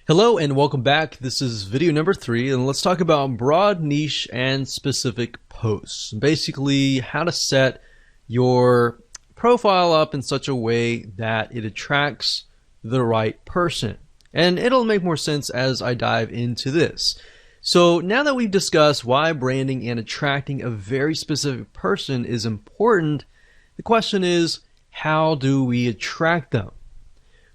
Hello and welcome back. This is video number 3 and let's talk about broad niche and specific posts. Basically how to set your profile up in such a way that it attracts the right person. And it'll make more sense as I dive into this. So now that we've discussed why branding and attracting a very specific person is important, the question is, how do we attract them?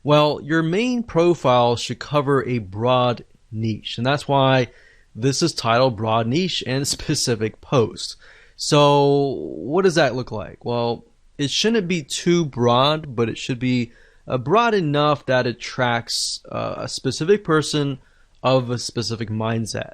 Well, your main profile should cover a broad niche, and that's why this is titled Broad Niche and Specific Post. So what does that look like? Well, it shouldn't be too broad, but it should be broad enough that it attracts a specific person of a specific mindset.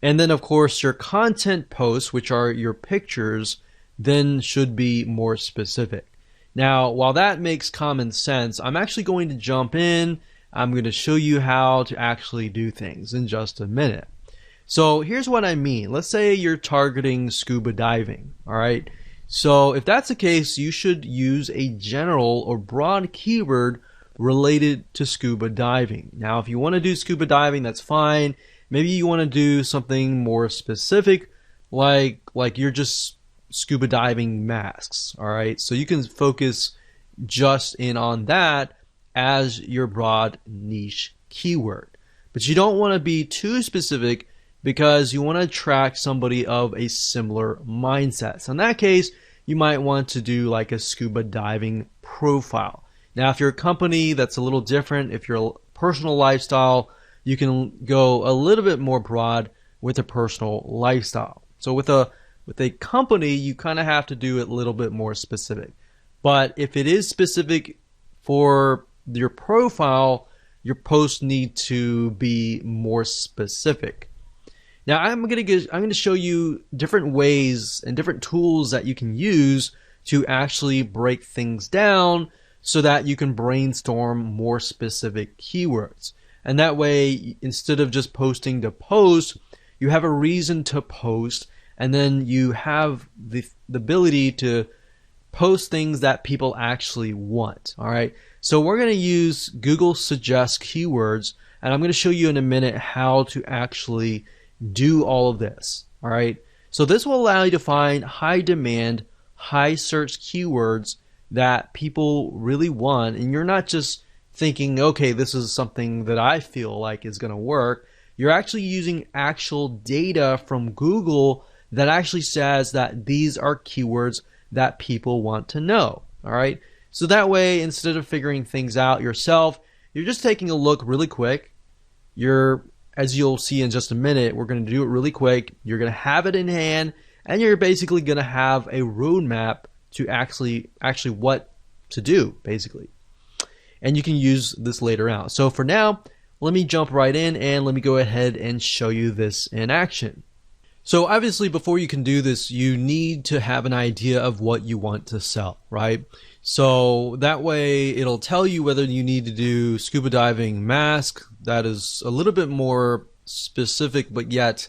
And then, of course, your content posts, which are your pictures, then should be more specific. Now, while that makes common sense, I'm actually going to jump in. I'm going to show you how to actually do things in just a minute. So here's what I mean. Let's say you're targeting scuba diving, all right? So if that's the case, you should use a general or broad keyword related to scuba diving. Now, if you want to do scuba diving, that's fine. Maybe you want to do something more specific, like you're just scuba diving masks, all right? So you can focus just in on that as your broad niche keyword. But you don't want to be too specific because you want to attract somebody of a similar mindset. So in that case, you might want to do like a scuba diving profile. Now, if you're a company, that's a little different. If you're a personal lifestyle, you can go a little bit more broad with a personal lifestyle. So with a company, you kind of have to do it a little bit more specific. But if it is specific for your profile, your posts need to be more specific. Now, I'm going to show you different ways and different tools that you can use to actually break things down so that you can brainstorm more specific keywords. And that way, instead of just posting to post, you have a reason to post. And then you have the ability to post things that people actually want. All right. So we're going to use Google Suggest Keywords, and I'm going to show you in a minute how to actually do all of this. All right. So this will allow you to find high demand, high search keywords that people really want. And you're not just thinking, okay, this is something that I feel like is going to work. You're actually using actual data from Google that actually says that these are keywords that people want to know. All right. So that way, instead of figuring things out yourself, you're just taking a look really quick. As you'll see in just a minute, we're going to do it really quick. You're going to have it in hand, and you're basically going to have a roadmap to actually what to do, basically. And you can use this later on. So for now, let me jump right in and let me go ahead and show you this in action. So obviously, before you can do this, you need to have an idea of what you want to sell, right? So that way it'll tell you whether you need to do scuba diving mask, that is a little bit more specific but yet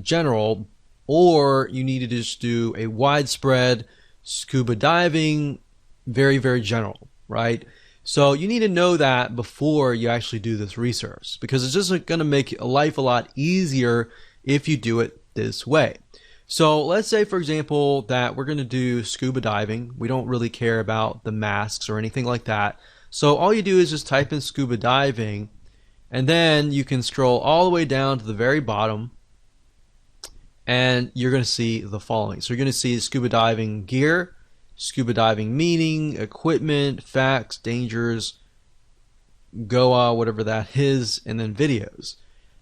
general, or you need to just do a widespread scuba diving, very, very general, right? So you need to know that before you actually do this research, because it's just going to make life a lot easier if you do it this way. So let's say, for example, that we're going to do scuba diving. We don't really care about the masks or anything like that. So all you do is just type in scuba diving, and then you can scroll all the way down to the very bottom, and you're going to see the following. So you're going to see scuba diving gear, scuba diving meaning, equipment, facts, dangers, Goa, whatever that is, and then videos.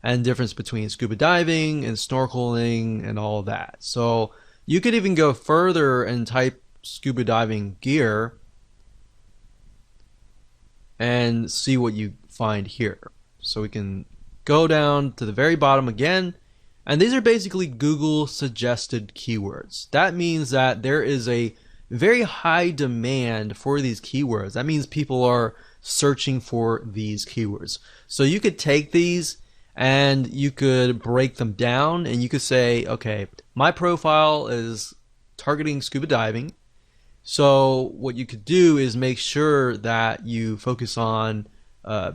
And difference between scuba diving and snorkeling and all of that. So you could even go further and type scuba diving gear and see what you find here. So we can go down to the very bottom again, and these are basically Google suggested keywords. That means that there is a very high demand for these keywords. That means people are searching for these keywords. So you could take these and you could break them down, and you could say, okay, my profile is targeting scuba diving. So what you could do is make sure that you focus on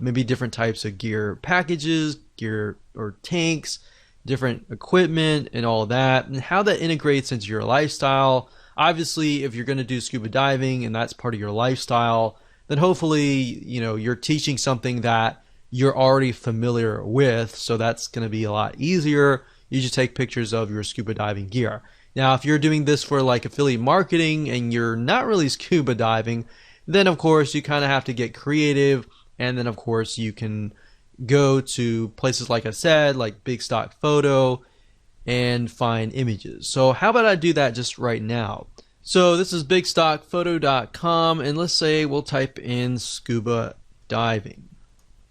maybe different types of gear packages, gear or tanks, different equipment and all that, and how that integrates into your lifestyle. Obviously, if you're going to do scuba diving and that's part of your lifestyle, then hopefully, you're teaching something that you're already familiar with. So that's going to be a lot easier. You just take pictures of your scuba diving gear. Now, if you're doing this for like affiliate marketing and you're not really scuba diving, then of course you kind of have to get creative. And then of course you can go to places like I said, like Big Stock Photo, and find images. So how about I do that just right now? So this is bigstockphoto.com, and let's say we'll type in scuba diving.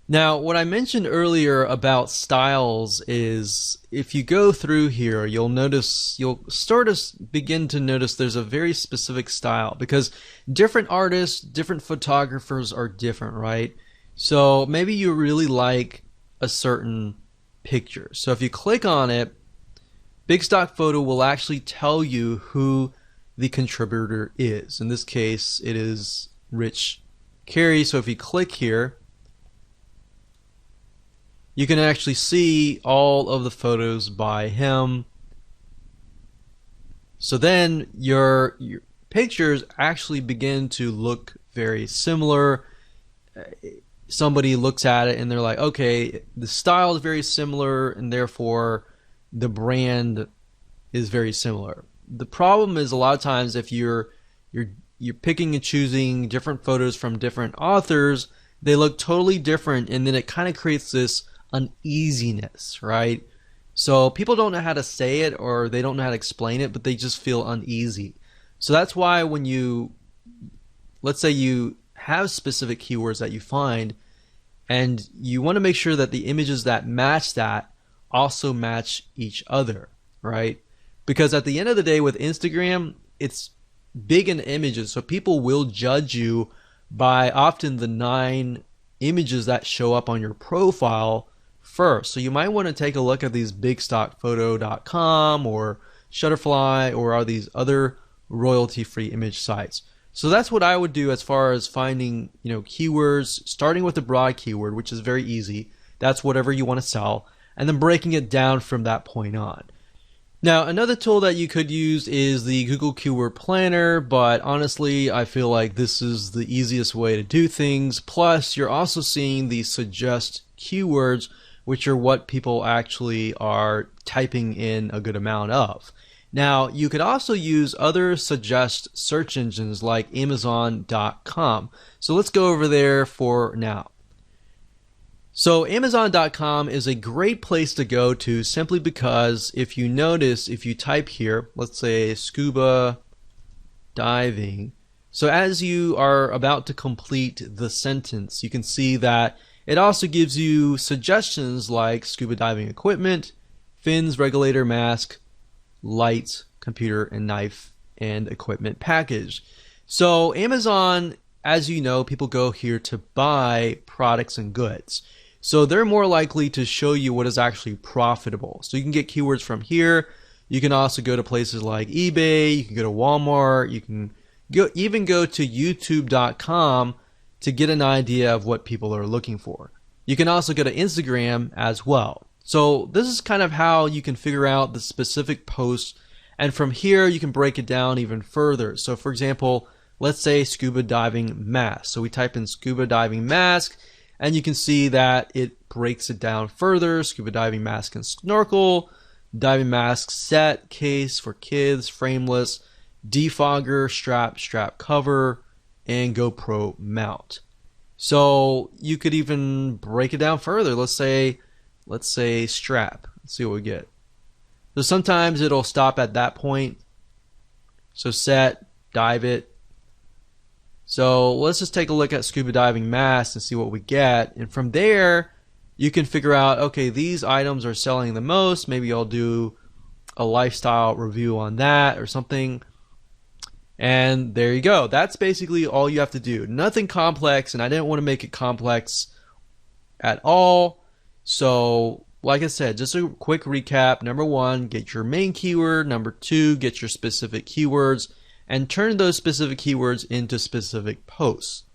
Now, what I mentioned earlier about styles is if you go through here, you'll start to begin to notice there's a very specific style, because different artists, different photographers are different, right? So maybe you really like a certain picture. So if you click on it, Big Stock Photo will actually tell you who the contributor is. In this case, it is Rich Carey. So if you click here, you can actually see all of the photos by him. So then your pictures actually begin to look very similar. Somebody looks at it and they're like, okay, the style is very similar and therefore the brand is very similar. The problem is a lot of times if you're picking and choosing different photos from different authors, they look totally different, and then it kind of creates this uneasiness, right? So people don't know how to say it, or they don't know how to explain it, but they just feel uneasy. So that's why when let's say you have specific keywords that you find, and you want to make sure that the images that match that also match each other, right? Because at the end of the day with Instagram, it's big in images, so people will judge you by often the 9 images that show up on your profile first. So you might want to take a look at these bigstockphoto.com or Shutterfly or these other royalty-free image sites. So that's what I would do as far as finding, keywords, starting with the broad keyword, which is very easy. That's whatever you want to sell, and then breaking it down from that point on. Now, another tool that you could use is the Google Keyword Planner, but honestly, I feel like this is the easiest way to do things. Plus, you're also seeing the suggest keywords, which are what people actually are typing in a good amount of. Now, you could also use other suggest search engines like Amazon.com. So let's go over there for now. So Amazon.com is a great place to go to simply because if you notice, if you type here, let's say scuba diving. So as you are about to complete the sentence, you can see that it also gives you suggestions like scuba diving equipment, fins, regulator, mask, lights, computer, and knife and equipment package. So Amazon, as you know, people go here to buy products and goods. So they're more likely to show you what is actually profitable. So you can get keywords from here. You can also go to places like eBay. You can go to Walmart. You can even go to YouTube.com to get an idea of what people are looking for. You can also go to Instagram as well. So this is kind of how you can figure out the specific posts. And from here, you can break it down even further. So for example, let's say scuba diving mask. So we type in scuba diving mask, and you can see that it breaks it down further. Scuba diving mask and snorkel, diving mask set, case for kids, frameless, defogger, strap cover, and GoPro mount. So you could even break it down further. Let's say strap. Let's see what we get. So sometimes it'll stop at that point. So set, dive it. So let's just take a look at scuba diving mask and see what we get. And from there, you can figure out, okay, these items are selling the most. Maybe I'll do a lifestyle review on that or something. And there you go. That's basically all you have to do. Nothing complex, and I didn't want to make it complex at all. So, like I said, just a quick recap. Number 1, get your main keyword. Number 2, get your specific keywords and turn those specific keywords into specific posts.